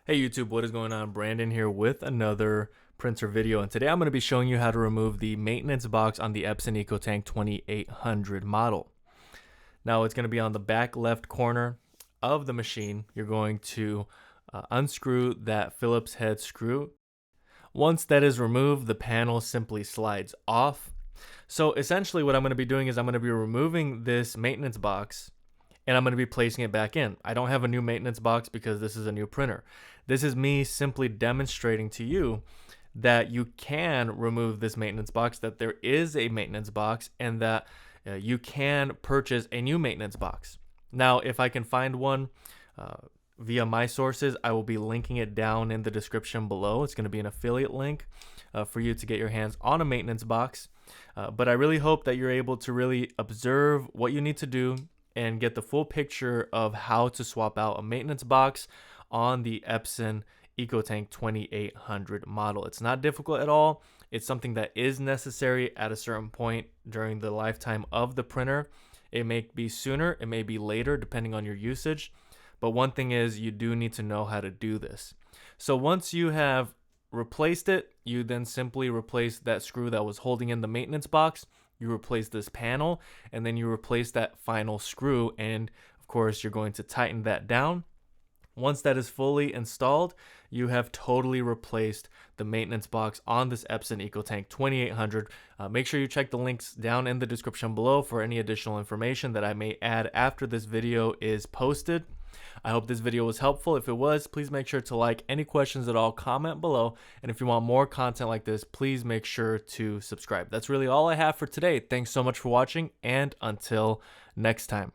Hey YouTube, what is going on? Brandon here with another printer video, and today I'm going to be showing you how to remove the maintenance box on the Epson EcoTank 2800 model. Now it's going to be on the back left corner of the machine. You're going to unscrew that Phillips head screw. Once that is removed, the panel simply slides off. So essentially what I'm going to be doing is I'm going to be removing this maintenance box and I'm going to be placing it back in. I don't have a new maintenance box because this is a new printer. This is me simply demonstrating to you that you can remove this maintenance box, that there is a maintenance box, and that you can purchase a new maintenance box. Now, if I can find one via my sources, I will be linking it down in the description below. It's going to be an affiliate link for you to get your hands on a maintenance box. But I really hope that you're able to really observe what you need to do and get the full picture of how to swap out a maintenance box on the Epson EcoTank 2800 model. It's not difficult at all. It's something that is necessary at a certain point during the lifetime of the printer. It may be sooner, it may be later, depending on your usage. But one thing is, you do need to know how to do this. So once you have replaced it, you then simply replace that screw that was holding in the maintenance box. You replace this panel, and then you replace that final screw, and of course you're going to tighten that down. Once that is fully installed, you have totally replaced the maintenance box on this Epson EcoTank 2800. Make sure you check the links down in the description below for any additional information that I may add after this video is posted. I hope this video was helpful. If it was, please make sure to like. Any questions at all, comment below. And if you want more content like this, please make sure to subscribe. That's really all I have for today. Thanks so much for watching, and until next time.